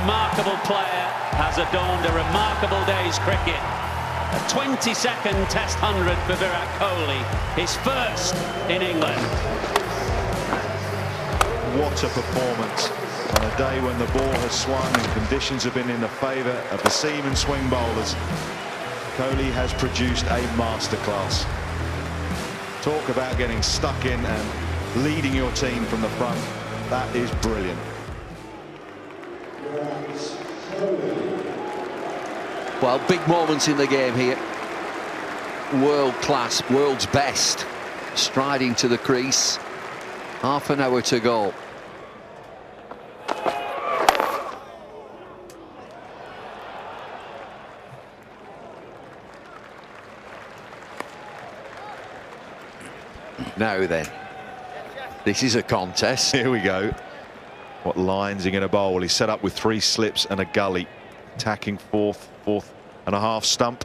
remarkable player has adorned a remarkable day's cricket. A 22nd Test 100 for Virat Kohli, his first in England. What a performance on a day when the ball has swung and conditions have been in the favour of the seam and swing bowlers. Kohli has produced a masterclass. Talk about getting stuck in and leading your team from the front. That is brilliant. Well, big moments in the game here. World class, world's best, striding to the crease. Half an hour to go. Now then, this is a contest. Here we go. What line's he going to bowl? He's set up with 3 slips and a gully. Attacking fourth and a half stump.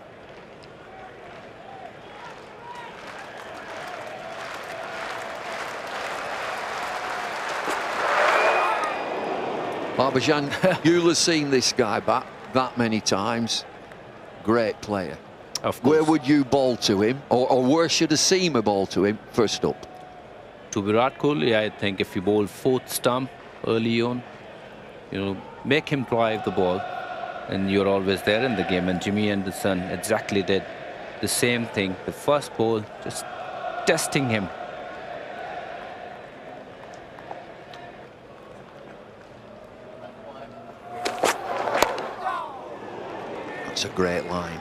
Barbajan, you'll have seen this guy back that many times. Great player. Of course. Where would you bowl to him, or where should a seamer bowl to him first up? To Virat Kohli, I think if you bowl 4th stump early on, you know, make him drive the ball, and you're always there in the game. And Jimmy Anderson exactly did the same thing. The first ball, just testing him. That's a great line.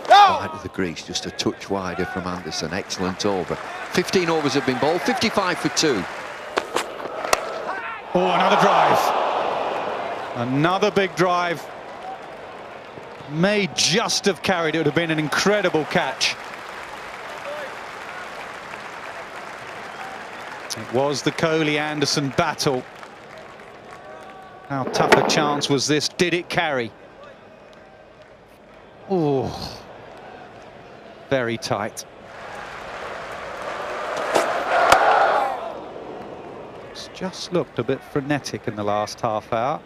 Wide of the crease, just a touch wider from Anderson. Excellent over. 15 overs have been bowled, 55 for 2. Oh, another drive. Another big drive. May just have carried it. It would have been an incredible catch. It was the Kohli-Anderson battle. How tough a chance was this? Did it carry? Oh, very tight. It's just looked a bit frenetic in the last half hour.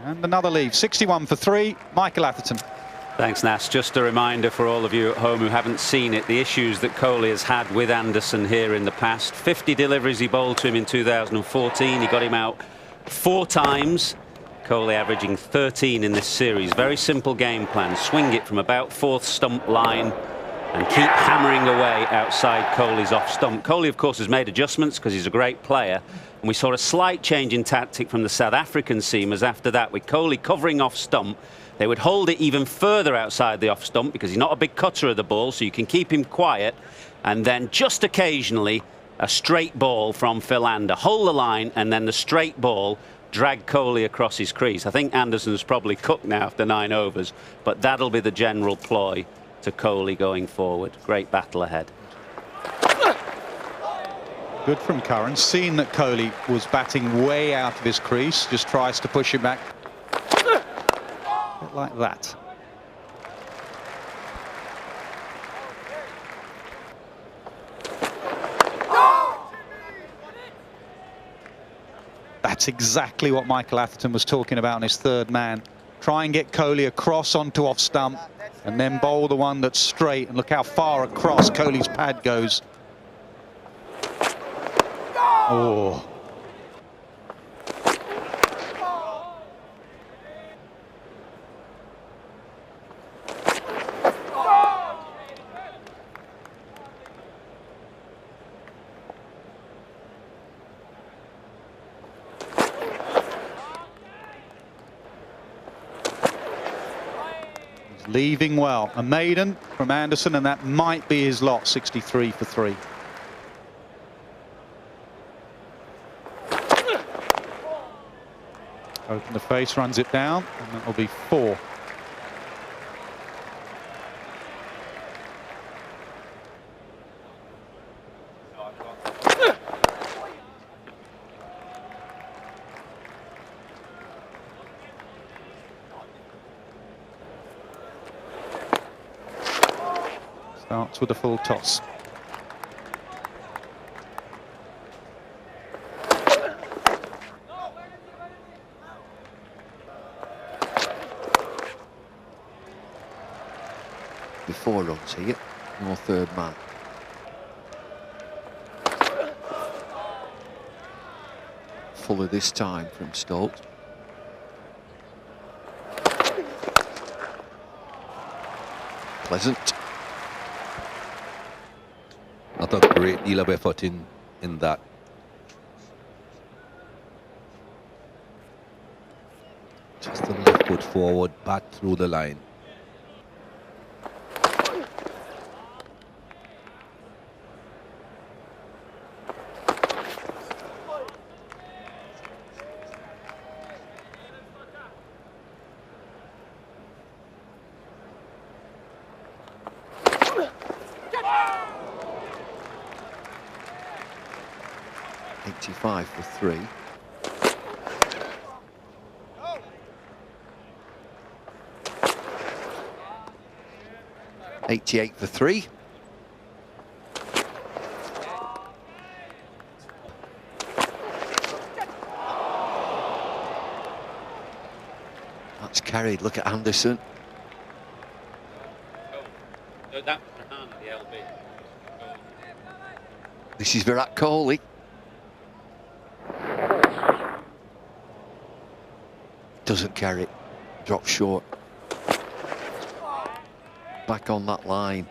And another leave. 61 for 3. Michael Atherton. Thanks, Nas. Just a reminder for all of you at home who haven't seen it, the issues that Kohli has had with Anderson here in the past. 50 deliveries he bowled to him in 2014. He got him out 4 times. Kohli averaging 13 in this series. Very simple game plan. Swing it from about 4th stump line and keep hammering away outside Kohli's off stump. Kohli, of course, has made adjustments because he's a great player. And we saw a slight change in tactic from the South African seamers after that, with Kohli covering off stump. They would hold it even further outside the off stump because he's not a big cutter of the ball, so you can keep him quiet. And then just occasionally a straight ball from Philander. Hold the line, and then the straight ball drag Kohli across his crease. I think Anderson's probably cooked now after 9 overs, but that'll be the general ploy to Kohli going forward. Great battle ahead. Good from Curran, seeing that Kohli was batting way out of his crease, just tries to push it back. Bit like that. That's exactly what Michael Atherton was talking about in his 3rd man. Try and get Kohli across onto off stump and then bowl the one that's straight, and look how far across Kohli's pad goes. Oh. He's leaving well. A maiden from Anderson, and that might be his lot. 63 for 3. Open the face, runs it down, and that'll be 4. Starts with a full toss. Four runs here, no third man. Fuller this time from Stokes. Pleasant. Not a great deal of effort in that. Just a left foot forward, back through the line. .85 for 3. .88 for 3. That's carried. Look at Anderson. This is Virat Kohli. Doesn't carry it, drops short. Back on that line.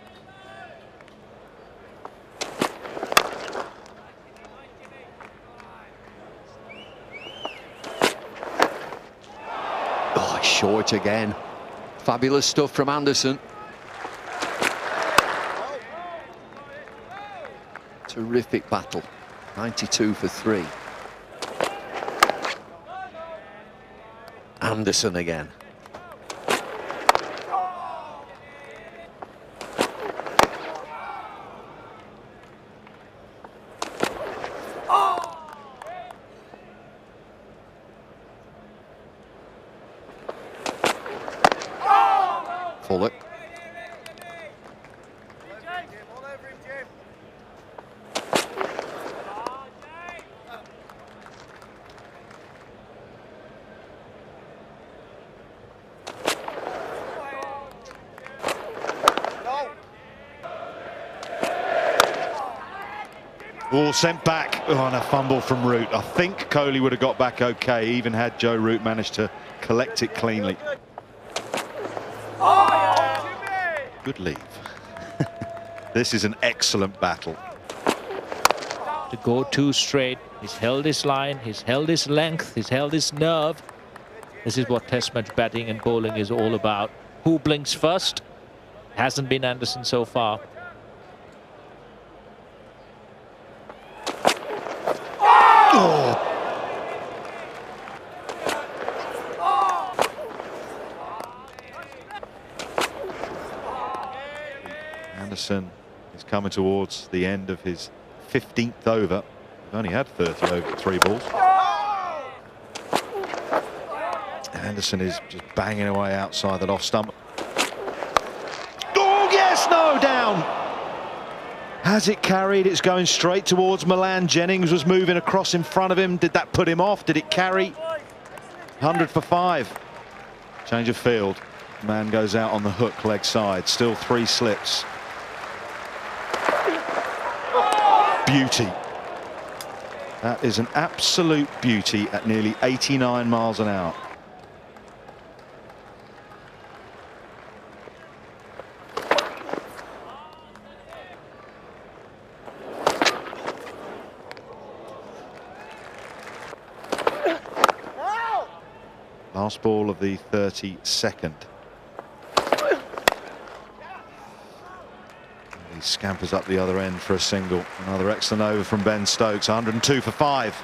Oh, short again. Fabulous stuff from Anderson. Terrific battle. 92 for 3. Anderson again. Fuller. Ball sent back on a fumble from Root. I think Kohli would have got back okay, even had Joe Root managed to collect it cleanly. Good leave. This is an excellent battle. To go too straight, he's held his line, he's held his length, he's held his nerve. This is what Test match batting and bowling is all about. Who blinks first? Hasn't been Anderson so far. Anderson is coming towards the end of his 15th over. He's only had 30 over 3 balls. Anderson is just banging away outside that off stump. Oh, yes, no, down. Has it carried? It's going straight towards Milan. Jennings was moving across in front of him. Did that put him off? Did it carry? 100 for 5. Change of field. Man goes out on the hook leg side. Still 3 slips. Beauty. That is an absolute beauty at nearly 89 miles an hour. Last ball of the 32nd. He scampers up the other end for a single. Another excellent over from Ben Stokes. 102 for 5.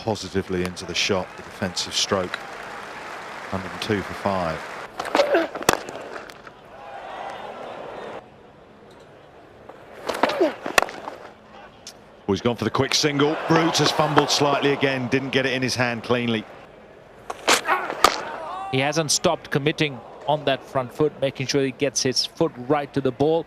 positively into the shot, the defensive stroke. 102 for 5. Well, he's gone for the quick single. Root has fumbled slightly again, didn't get it in his hand cleanly. He hasn't stopped committing on that front foot, making sure he gets his foot right to the ball.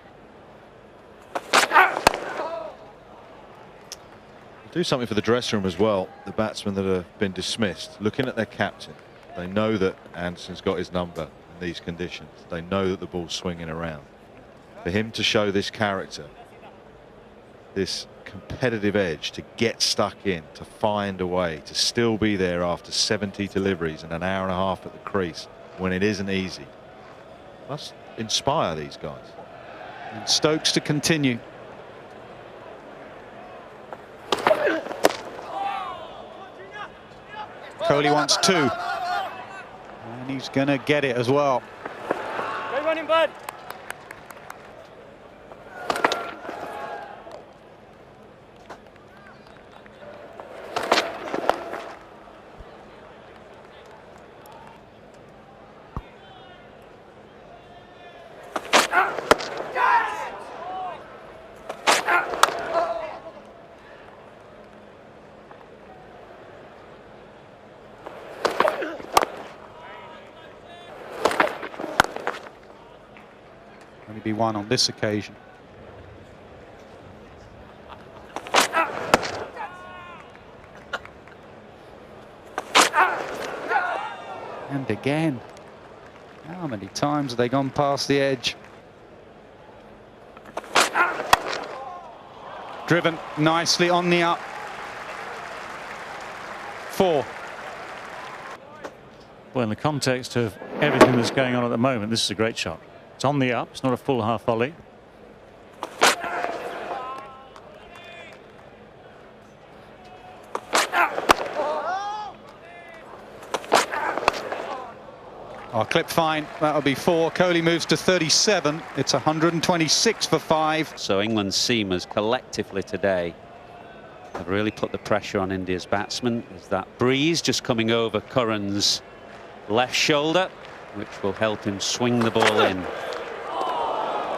Do something for the dressing room as well. The batsmen that have been dismissed, looking at their captain, they know that Anderson's got his number in these conditions. They know that the ball's swinging around. For him to show this character, this competitive edge, to get stuck in, to find a way, to still be there after 70 deliveries and an hour and a half at the crease when it isn't easy, must inspire these guys. And Stokes to continue. Kohli wants 2. And he's going to get it as well. Great running, bud. Only be 1 on this occasion. And again. How many times have they gone past the edge? Driven nicely on the up. 4. Well, in the context of everything that's going on at the moment, this is a great shot. It's on the up, it's not a full half volley. Oh, clip fine. That'll be 4. Kohli moves to 37. It's 126 for 5. So England's seamers collectively today have really put the pressure on India's batsmen. There's that breeze just coming over Curran's left shoulder, which will help him swing the ball in.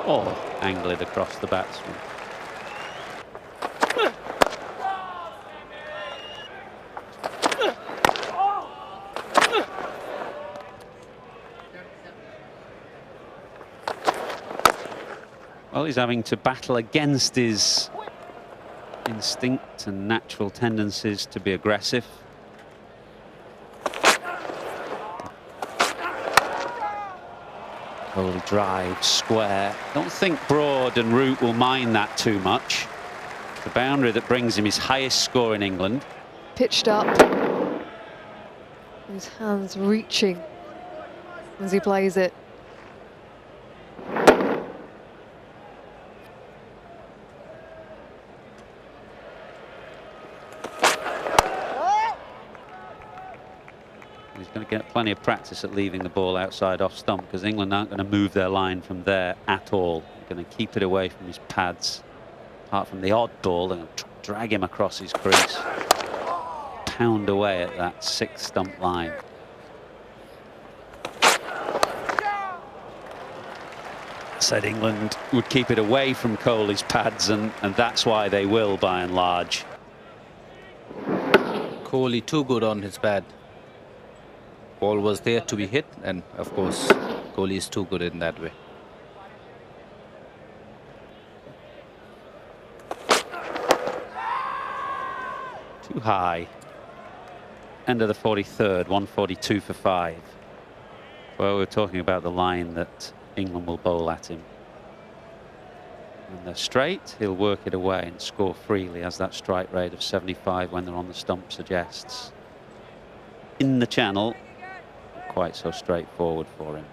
Or angle it across the batsman. Well, he's having to battle against his instinct and natural tendencies to be aggressive. Kohli drive, square. Don't think Broad and Root will mind that too much. The boundary that brings him his highest score in England. Pitched up. His hands reaching as he plays it. He's going to get plenty of practice at leaving the ball outside off stump, because England aren't going to move their line from there at all. They're going to keep it away from his pads. Apart from the odd ball, they're going to drag him across his crease. Pound away at that 6 stump line. Said England would keep it away from Kohli's pads, and that's why they will, by and large. Kohli too good on his pad. Ball was there to be hit, and of course Kohli is too good in that way. Too high. End of the 43rd, 142 for 5. Well, we're talking about the line that England will bowl at him. When they're straight, he'll work it away and score freely, as that strike rate of 75 when they're on the stump suggests. In the channel, quite so straightforward for him.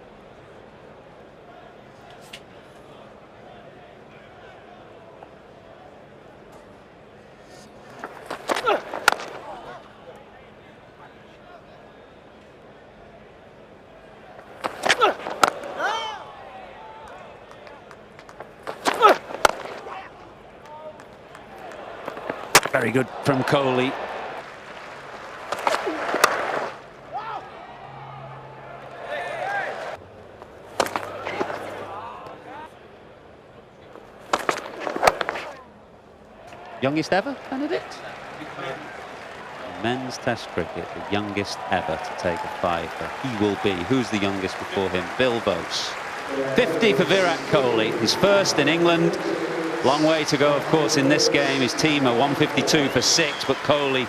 Very good from Kohli. Youngest ever, Benedict? Men's Test cricket, the youngest ever to take a fiver. He will be. Who's the youngest before him? Bill Vose. 50 for Virat Kohli, his first in England. Long way to go, of course, in this game. His team are 152 for 6, but Kohli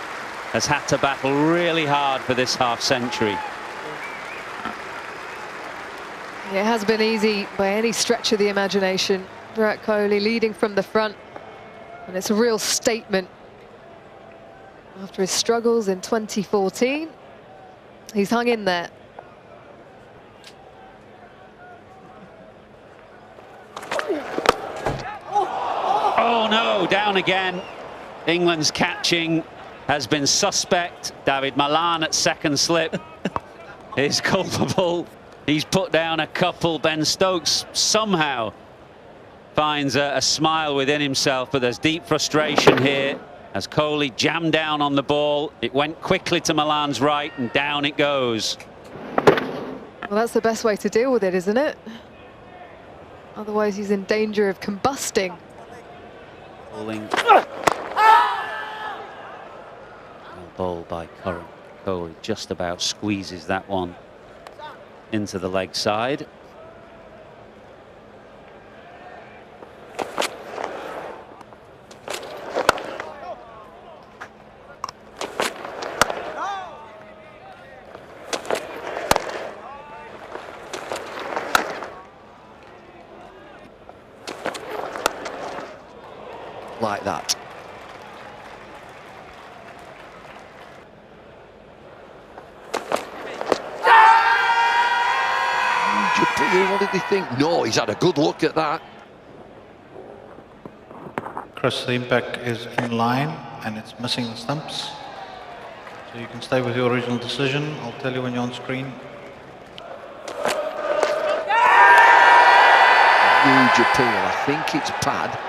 has had to battle really hard for this half-century. It has been easy by any stretch of the imagination. Virat Kohli leading from the front, and it's a real statement. After his struggles in 2014, he's hung in there. Oh no, down again. England's catching has been suspect. David Malan at second slip is culpable. He's put down a couple. Ben Stokes somehow finds a smile within himself, but there's deep frustration here as Kohli jammed down on the ball. It went quickly to Malan's right and down it goes. Well, that's the best way to deal with it, isn't it? Otherwise he's in danger of combusting. Bowling. Ball by Curran. Kohli just about squeezes that one into the leg side. Like that. What did he think? No, he's had a good look at that. Chris, the impact is in line and it's missing the stumps. So you can stay with your original decision. I'll tell you when you're on screen. Huge appeal. I think it's pad.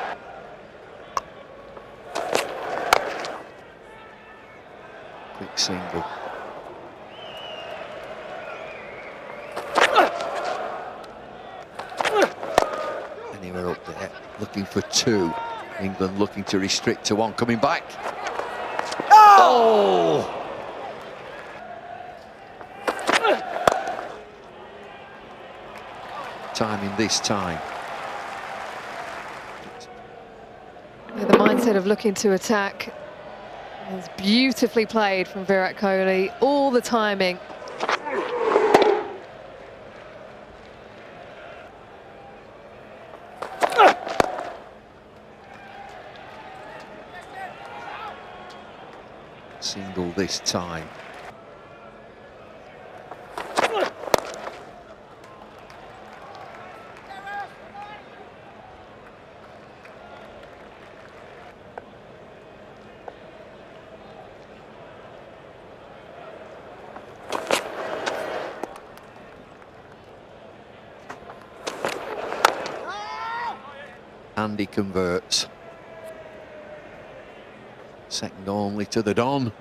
Quick single. Anywhere up there, looking for 2. England looking to restrict to 1, coming back. Oh! Timing this time. Yeah, the mindset of looking to attack is beautifully played from Virat Kohli. All the timing. Single this time. And he converts. Second only to the Don.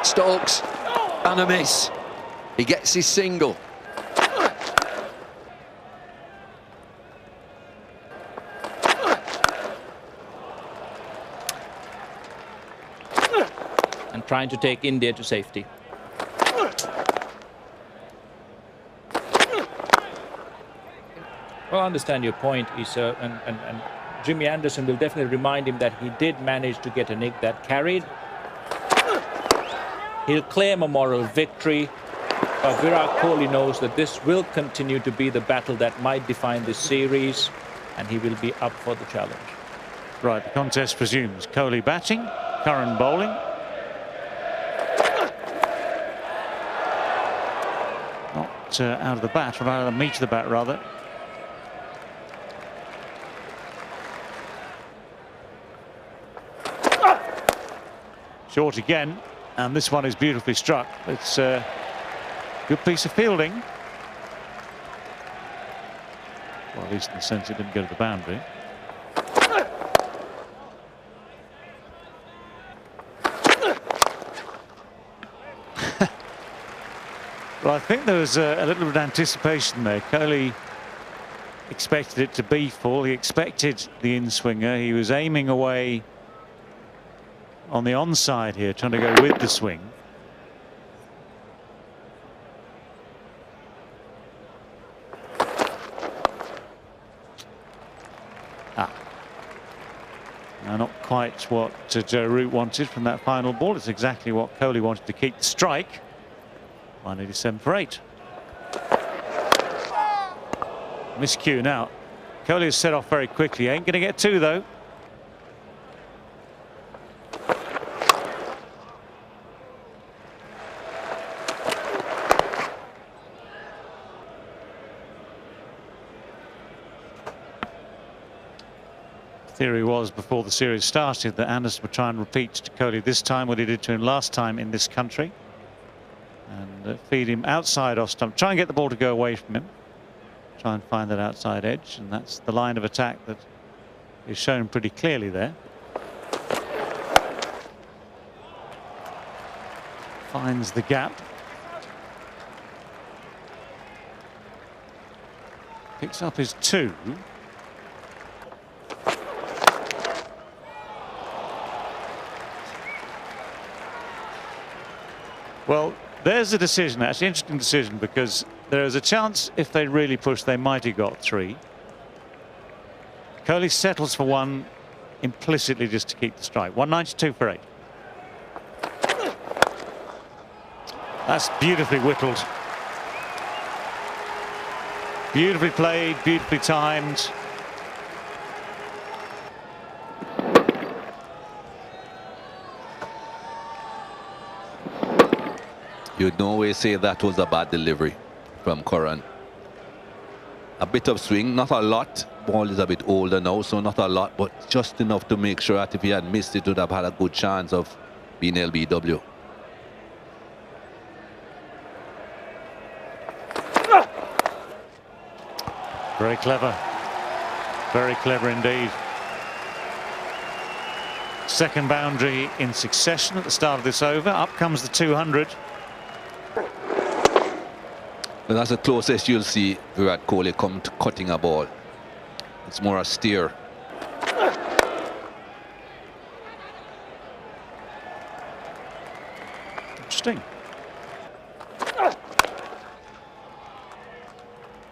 Stokes, and a miss. He gets his single. And trying to take India to safety. Well, I understand your point, Issa, and Jimmy Anderson will definitely remind him that he did manage to get a nick that carried. He'll claim a moral victory, but Virat Kohli knows that this will continue to be the battle that might define this series, and he will be up for the challenge. Right, the contest resumes. Kohli batting, Curran bowling. Not out of the bat, or out of the meat of the bat, rather. Short again. And this one is beautifully struck. It's a good piece of fielding. Well, at least in the sense it didn't go to the boundary. Well, I think there was a little bit of anticipation there. Kohli expected it to be full. He expected the in-swinger. He was aiming away on the onside here, trying to go with the swing. Now, not quite what Joe Root wanted from that final ball. It's exactly what Kohli wanted to keep the strike. 187 for 8. Miscue now. Kohli has set off very quickly. Ain't going to get 2 though. Theory was before the series started that Anderson would try and repeat to Kohli this time what he did to him last time in this country, and feed him outside off stump, try and get the ball to go away from him, try and find that outside edge, and that's the line of attack that is shown pretty clearly there. Finds the gap, picks up his 2. Well, there's a decision, actually, interesting decision, because there is a chance if they really push, they might have got 3. Kohli settles for 1 implicitly just to keep the strike. 192 for 8. That's beautifully whittled. Beautifully played, beautifully timed. You'd no way say that was a bad delivery from Curran. A bit of swing, not a lot. Ball is a bit older now, so not a lot, but just enough to make sure that if he had missed it, would have had a good chance of being LBW. Very clever. Very clever indeed. Second boundary in succession at the start of this over. Up comes the 200. But that's the closest you'll see Virat Kohli come to cutting a ball. It's more a steer. Interesting.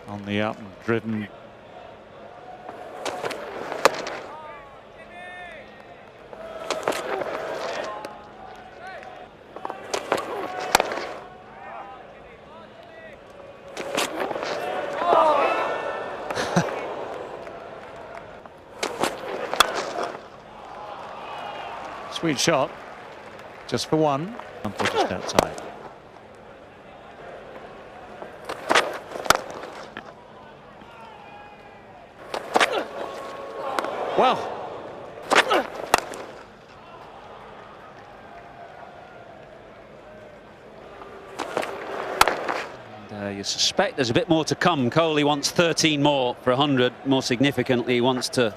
On the up and driven. Sweet shot, just for 1, and put just outside. Well, and, you suspect there's a bit more to come. Kohli wants 13 more for 100. More significantly, he wants to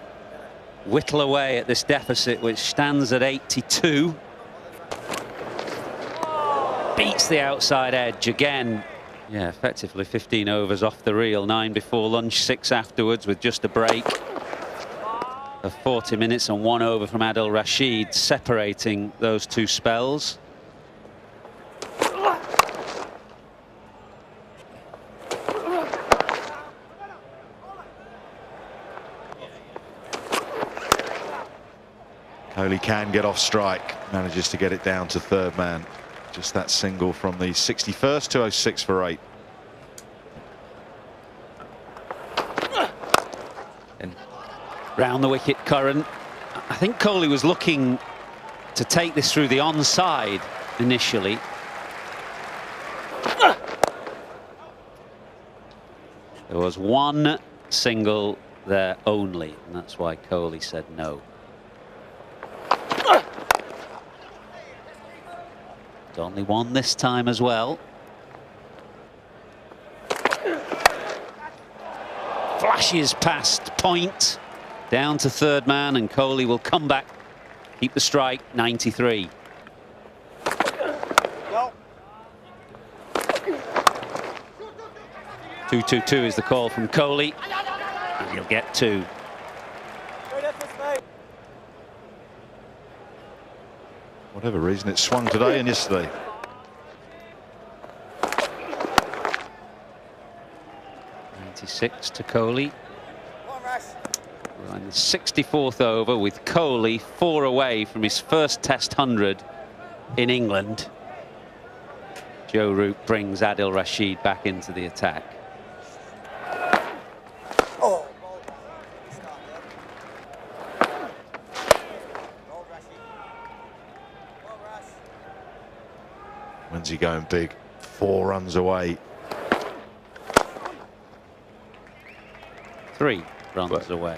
whittle away at this deficit, which stands at 82. Beats the outside edge again. Yeah, effectively 15 overs off the reel. 9 before lunch, 6 afterwards, with just a break of 40 minutes and 1 over from Adil Rashid separating those 2 spells. Kohli can get off strike, manages to get it down to 3rd man. Just that single from the 61st, 206 for 8. And round the wicket, Curran. I think Kohli was looking to take this through the onside initially. There was 1 single there only, and that's why Kohli said no. Only 1 this time as well. Flashes past point, down to 3rd man, and Kohli will come back, keep the strike. 93. 2-2-2 is the call from Kohli, and he'll get 2. Whatever reason, it swung today and yesterday. '96 to Kohli. We're in the 64th over with Kohli 4 away from his first Test 100 in England. Joe Root brings Adil Rashid back into the attack. When's he going big? 4 runs away. 3 runs away.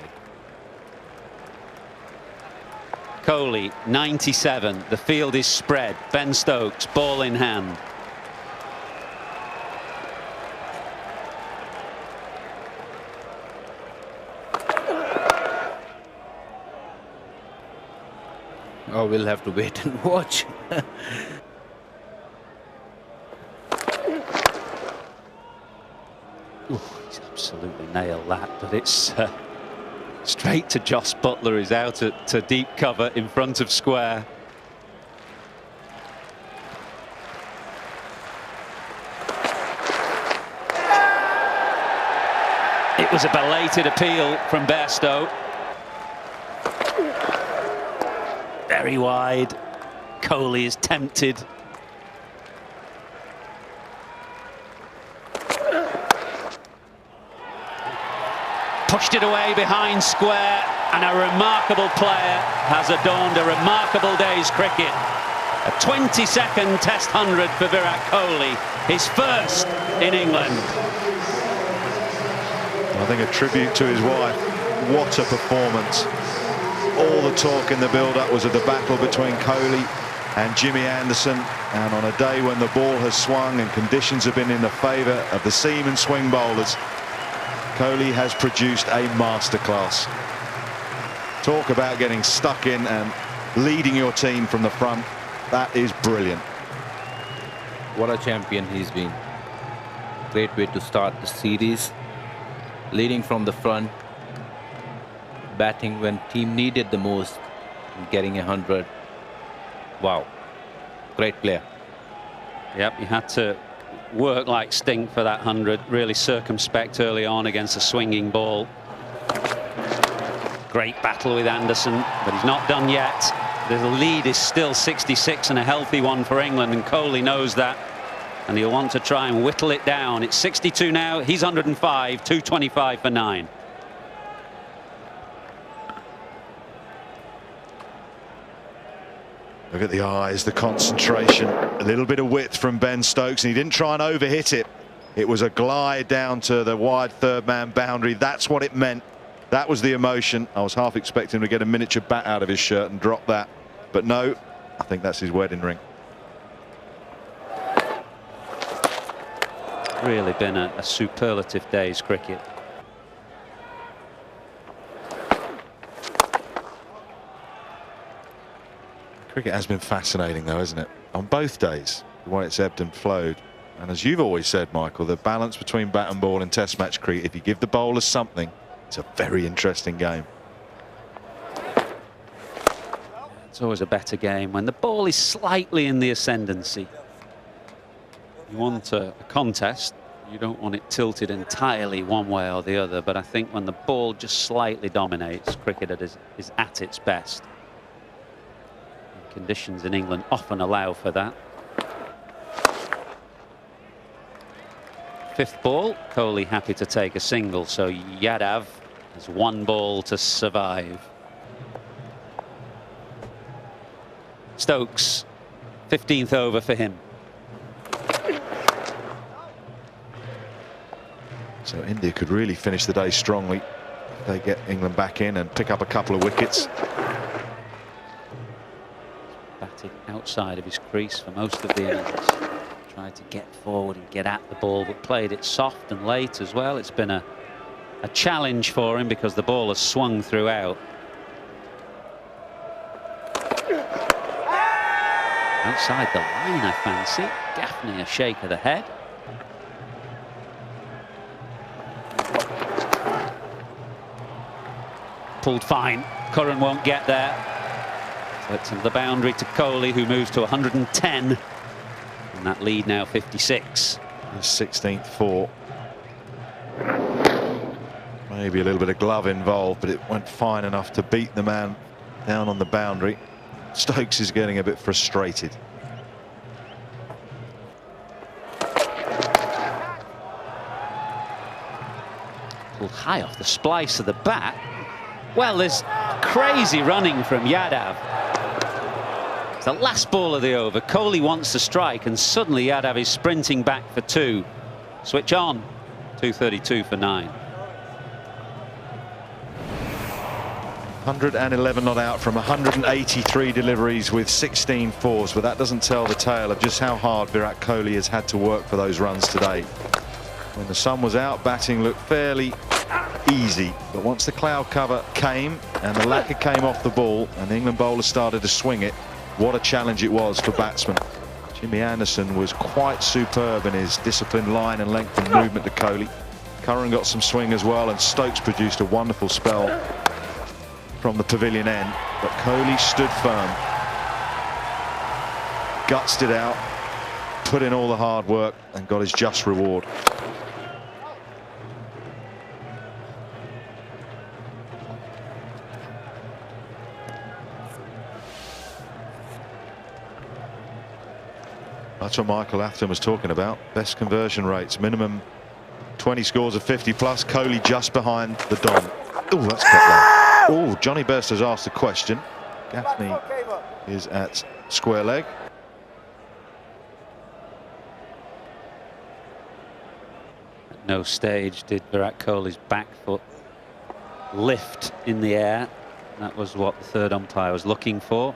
Kohli, 97. The field is spread. Ben Stokes, ball in hand. Oh, we'll have to wait and watch. Ooh, he's absolutely nailed that, but it's straight to Joss Butler, who's out to deep cover in front of square. It was a belated appeal from Bairstow. Very wide. Kohli is tempted. Pushed it away behind square, and a remarkable player has adorned a remarkable day's cricket. A 22nd Test 100 for Virat Kohli, his first in England. I think a tribute to his wife. What a performance. All the talk in the build-up was of the battle between Kohli and Jimmy Anderson, and on a day when the ball has swung and conditions have been in the favour of the seam and swing bowlers, Kohli has produced a masterclass. Talk about getting stuck in and leading your team from the front. That is brilliant. What a champion he's been. Great way to start the series. Leading from the front. Batting when team needed the most. And getting 100. Wow. Great player. Yep, he had to work like stink for that 100. Really circumspect early on against a swinging ball. Great battle with Anderson, but he's not done yet. The lead is still 66 and a healthy one for England, and Kohli knows that, and he'll want to try and whittle it down. It's 62 now. He's 105, 225 for 9. Look at the eyes, the concentration, a little bit of width from Ben Stokes, and he didn't try and overhit it. It was a glide down to the wide third-man boundary. That's what it meant. That was the emotion. I was half expecting him to get a miniature bat out of his shirt and drop that. But no, I think that's his wedding ring. Really been a superlative day's cricket. Cricket has been fascinating, though, hasn't it? On both days, the way it's ebbed and flowed. And as you've always said, Michael, the balance between bat and ball in Test match cricket, if you give the bowlers something, it's a very interesting game. It's always a better game when the ball is slightly in the ascendancy. You want a contest. You don't want it tilted entirely one way or the other. But I think when the ball just slightly dominates, cricket is at its best. Conditions in England often allow for that. 5th ball, Kohli happy to take a single, so Yadav has 1 ball to survive. Stokes, 15th over for him. So India could really finish the day strongly if they get England back in and pick up a couple of wickets. Batted outside of his crease for most of the innings. Tried to get forward and get at the ball, but played it soft and late as well. It's been a challenge for him because the ball has swung throughout. Outside the line, I fancy. Gaffney a shake of the head. pulled fine. Curran won't get there. So it's the boundary to Kohli, who moves to 110. And that lead now 56. His 16th four. Maybe a little bit of glove involved, but it went fine enough to beat the man down on the boundary. Stokes is getting a bit frustrated. Pulled high off the splice of the bat. Well, there's crazy running from Yadav. It's the last ball of the over. Kohli wants to strike, and suddenly Yadav is sprinting back for two. Switch on. 232 for 9. 111 not out from 183 deliveries with 16 fours, but that doesn't tell the tale of just how hard Virat Kohli has had to work for those runs today. When the sun was out, batting looked fairly easy, but once the cloud cover came and the lacquer came off the ball and the England bowler started to swing it, what a challenge it was for batsmen. Jimmy Anderson was quite superb in his disciplined line and length and movement to Kohli. Curran got some swing as well, and Stokes produced a wonderful spell from the pavilion end, but Kohli stood firm, gutsed it out, put in all the hard work and got his just reward. That's what Michael Atherton was talking about. Best conversion rates, minimum 20 scores of 50 plus. Kohli just behind the Don. Oh, that's cut low. Oh, Johnny Best has asked a question. Gaffney is at square leg. At no stage did Virat Kohli's back foot lift in the air. That was what the third umpire was looking for.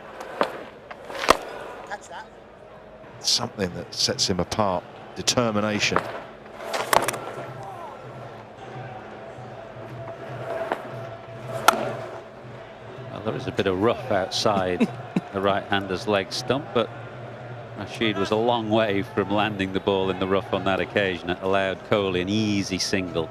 Something that sets him apart. Determination. Well, there was a bit of rough outside the right-hander's leg stump, but Rashid was a long way from landing the ball in the rough on that occasion. It allowed Kohli an easy single.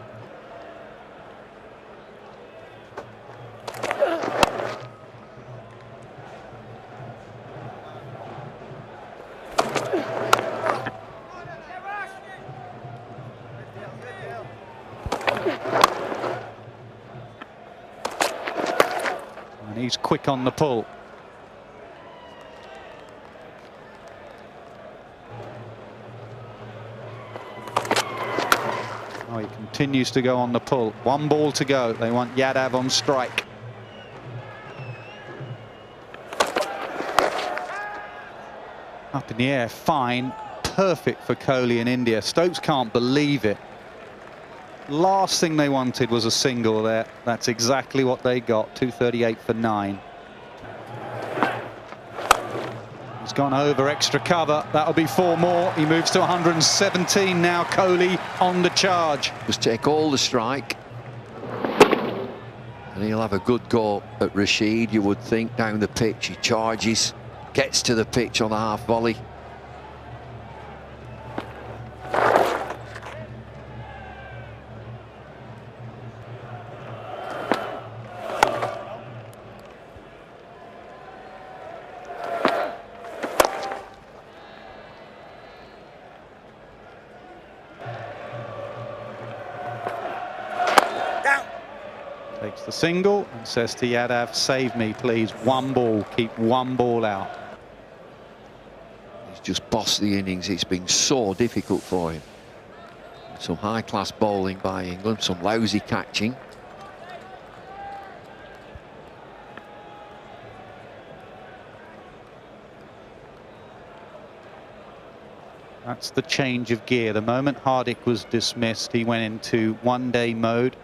He's quick on the pull. Oh, he continues to go on the pull. One ball to go. They want Yadav on strike. Up in the air, fine. Perfect for Kohli in India. Stokes can't believe it. Last thing they wanted was a single there. That's exactly what they got. 238 for 9. He's gone over extra cover. That'll be 4 more. He moves to 117 now. Kohli on the charge. Just take all the strike, and he'll have a good go at Rashid, you would think, down the pitch. He charges, gets to the pitch on the half volley. Takes the single and says to Yadav, save me, please. One ball, keep one ball out. He's just bossed the innings. It's been so difficult for him. Some high-class bowling by England, some lousy catching. That's the change of gear. The moment Hardik was dismissed, he went into one-day mode.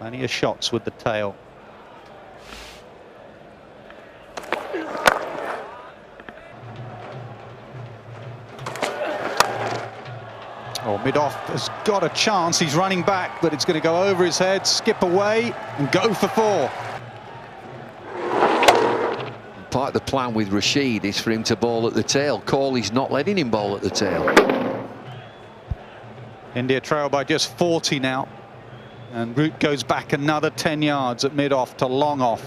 Plenty of shots with the tail. Oh, mid-off has got a chance. He's running back, but it's going to go over his head, skip away and go for 4. Part of the plan with Rashid is for him to bowl at the tail. Kohli's not letting him bowl at the tail. India trail by just 40 now. And Root goes back another 10 yards at mid-off to long off.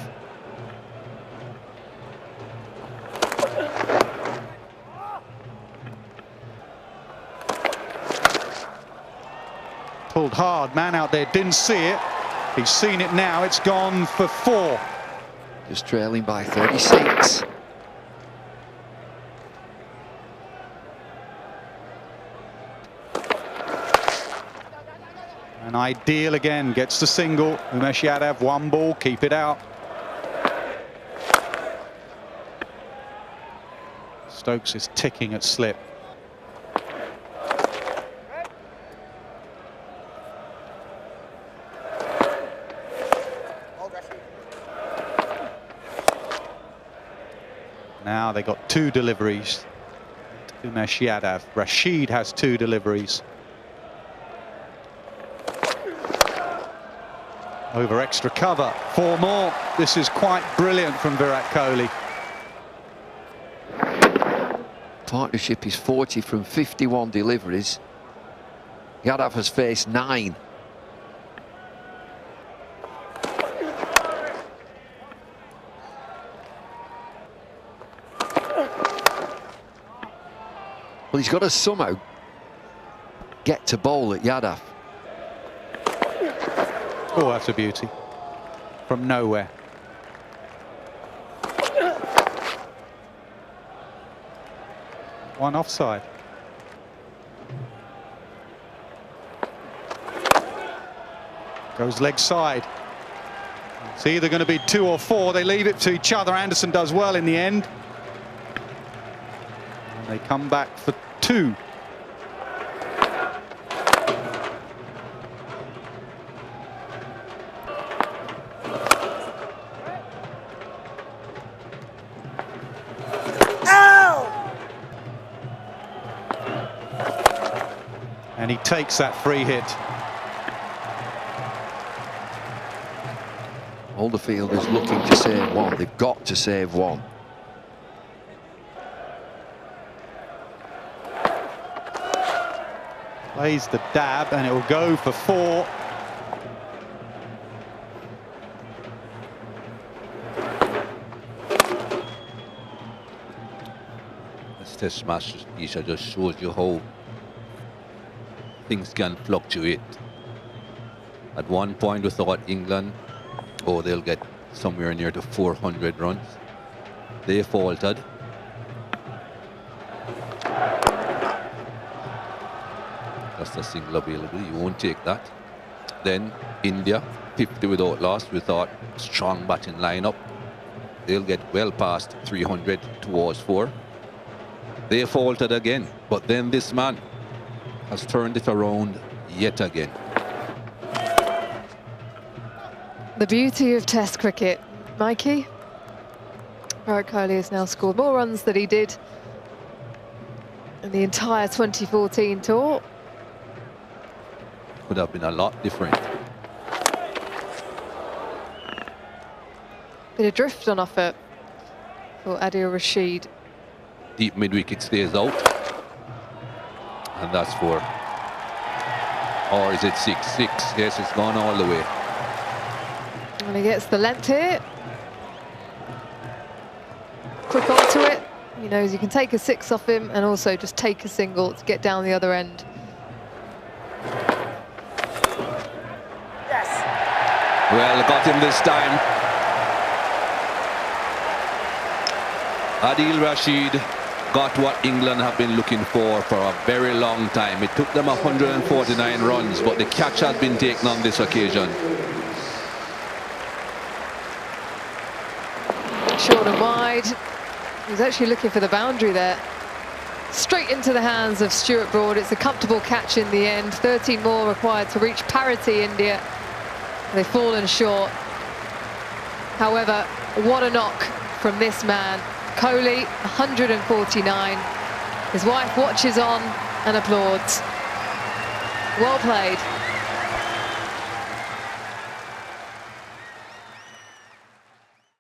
Pulled hard, man out there, didn't see it. He's seen it now, it's gone for 4. Just trailing by 36. An ideal again, gets the single. Umesh Yadav, 1 ball, keep it out. Stokes is ticking at slip. Now they got 2 deliveries. Umesh Yadav. Rashid has 2 deliveries. Over extra cover, 4 more. This is quite brilliant from Virat Kohli. Partnership is 40 from 51 deliveries. Yadav has faced 9. Well, he's got to somehow get to bowl at Yadav. Oh, that's a beauty. From nowhere. One offside. Goes leg side. It's either going to be 2 or 4. They leave it to each other. Anderson does well in the end. And they come back for 2. And he takes that free hit. All the field is looking to save 1. They've got to save 1. Plays the dab and it will go for 4. This test match, Isha, just shows you how things can fluctuate. At one point we thought England, oh, they'll get somewhere near to 400 runs. They faltered. Just a single available, you won't take that. Then India, 50 without loss. We thought strong batting lineup. They'll get well past 300 towards 4. They faltered again, but then this man has turned it around yet again. The beauty of Test cricket, Mikey. Virat Kohli has now scored more runs than he did in the entire 2014 tour. Could have been a lot different. Bit of drift on offer for Adil Rashid. Deep mid-wicket stays out. And that's 4. Or is it 6? 6. Yes, it's gone all the way. And he gets the length here. Quick onto it. He knows you can take a 6 off him and also just take a single to get down the other end. Yes. Well, got him this time. Adil Rashid got what England have been looking for a very long time. It took them 149 runs, but the catch has been taken on this occasion. Short and wide. He was actually looking for the boundary there. Straight into the hands of Stuart Broad. It's a comfortable catch in the end. 13 more required to reach parity, India. They've fallen short. However, what a knock from this man. Kohli, 149. His wife watches on and applauds. Well played.